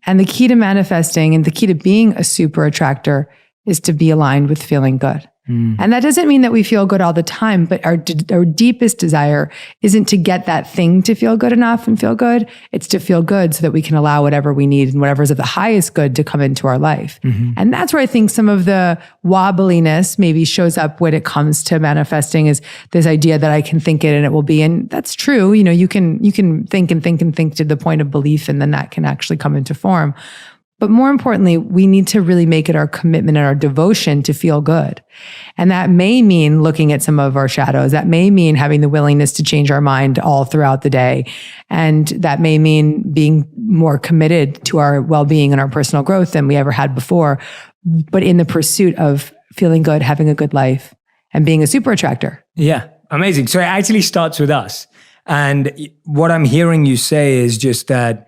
And the key to manifesting and the key to being a super attractor is to be aligned with feeling good. And that doesn't mean that we feel good all the time, but our deepest desire isn't to get that thing to feel good enough and feel good. It's to feel good so that we can allow whatever we need and whatever's of the highest good to come into our life. And that's where I think some of the wobbliness maybe shows up when it comes to manifesting, is this idea that I can think it and it will be. And that's true. You know, you can think and think and think to the point of belief, and then that can actually come into form. But more importantly, we need to really make it our commitment and our devotion to feel good. And that may mean looking at some of our shadows. That may mean having the willingness to change our mind all throughout the day. And that may mean being more committed to our well-being and our personal growth than we ever had before, but in the pursuit of feeling good, having a good life, and being a super attractor. Yeah, amazing. So it actually starts with us. And what I'm hearing you say is just that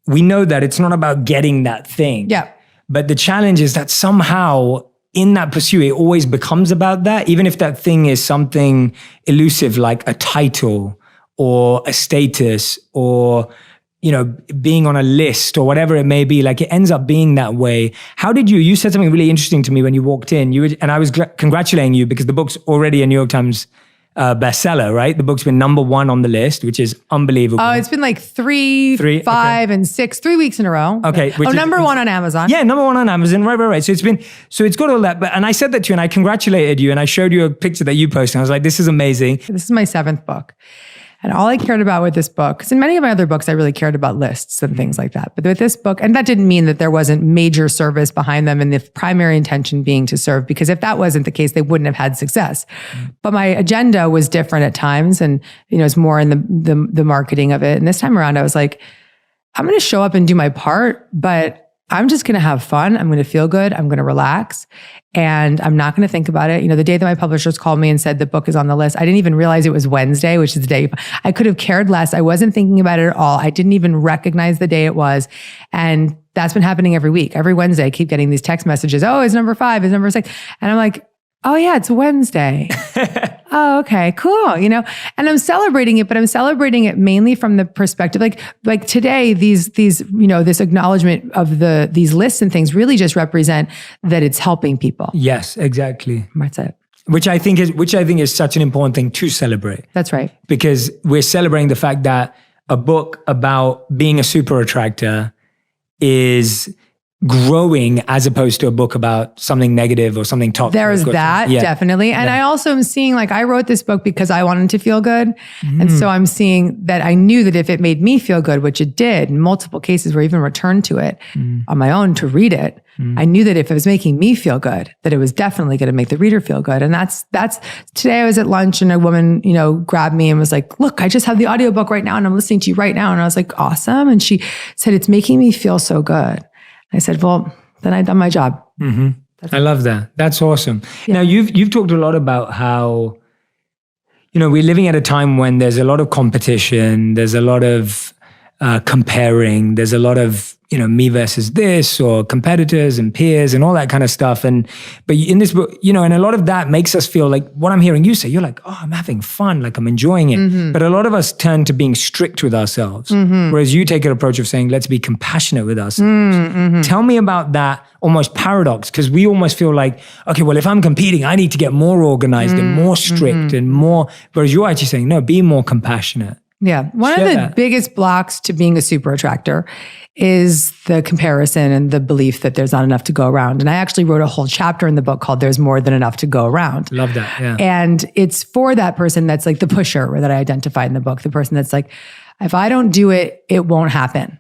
we know that it's not about getting that thing. Yeah. But the challenge is that somehow in that pursuit, it always becomes about that, even if that thing is something elusive like a title or a status or, you know, being on a list or whatever it may be. Like, it ends up being that way. How did you said something really interesting to me when you walked in. And I was congratulating you because the book's already a New York Times bestseller, right? The book's been #1 on the list, which is unbelievable. Oh, it's been like 3, 5, and 6, 3 weeks in a row. Okay. #1 on Amazon. Yeah, #1 on Amazon. Right. So it's got all that. And I said that to you, and I congratulated you, and I showed you a picture that you posted. And I was like, this is amazing. This is my 7th book. And all I cared about with this book, because in many of my other books, I really cared about lists and things like that. But with this book, and that didn't mean that there wasn't major service behind them and the primary intention being to serve, because if that wasn't the case, they wouldn't have had success. But my agenda was different at times, and you know, it's more in the marketing of it. And this time around, I was like, I'm going to show up and do my part, but I'm just going to have fun. I'm going to feel good. I'm going to relax. And I'm not going to think about it. You know, the day that my publishers called me and said the book is on the list, I didn't even realize it was Wednesday, which is the day I could have cared less. I wasn't thinking about it at all. I didn't even recognize the day it was. And that's been happening every week. Every Wednesday, I keep getting these text messages. Oh, it's number 5, it's number 6. And I'm like, oh yeah, it's Wednesday. Oh, okay, cool. You know, and I'm celebrating it, but I'm celebrating it mainly from the perspective, like today, these, you know, this acknowledgement of these lists and things really just represent that it's helping people. Yes, exactly. That's it. Which I think is such an important thing to celebrate. That's right. Because we're celebrating the fact that a book about being a super attractor is growing as opposed to a book about something negative or something toxic. There's that, definitely. And I also am seeing, like, I wrote this book because I wanted to feel good. And so I'm seeing that I knew that if it made me feel good, which it did in multiple cases where I even returned to it on my own to read it, I knew that if it was making me feel good, that it was definitely going to make the reader feel good. And that's today I was at lunch and a woman, you know, grabbed me and was like, look, I just have the audiobook right now and I'm listening to you right now. And I was like, awesome. And she said, it's making me feel so good. I said, well, then I've done my job. I love that. That's awesome. Yeah. Now, you've talked a lot about how, you know, we're living at a time when there's a lot of competition, there's a lot of comparing, there's a lot of, you know, me versus this, or competitors and peers and all that kind of stuff. But in this book, you know, and a lot of that makes us feel like what I'm hearing you say, you're like, oh, I'm having fun, like I'm enjoying it. But a lot of us turn to being strict with ourselves, whereas you take an approach of saying, let's be compassionate with ourselves. Tell me about that almost paradox, because we almost feel like, okay, well, if I'm competing, I need to get more organized and more strict and more, whereas you're actually saying, no, be more compassionate. Yeah. One of the biggest blocks to being a super attractor is the comparison and the belief that there's not enough to go around. And I actually wrote a whole chapter in the book called There's More Than Enough to Go Around. Love that. Yeah. And it's for that person that's like the pusher that I identified in the book, the person that's like, if I don't do it, it won't happen.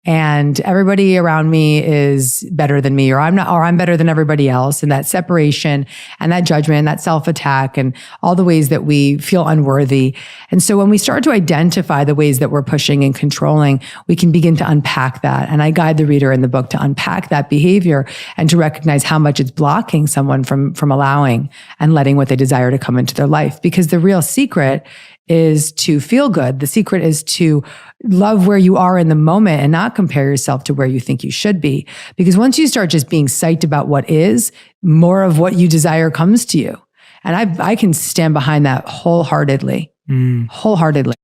And everybody around me is better than me, or I'm better than everybody else. And that separation and that judgment, that self-attack, and all the ways that we feel unworthy. And so when we start to identify the ways that we're pushing and controlling, we can begin to unpack that. And I guide the reader in the book to unpack that behavior and to recognize how much it's blocking someone from allowing and letting what they desire to come into their life. Because the real secret is to feel good. The secret is to love where you are in the moment and not compare yourself to where you think you should be. Because once you start just being psyched about what is, more of what you desire comes to you. And I can stand behind that wholeheartedly. Wholeheartedly.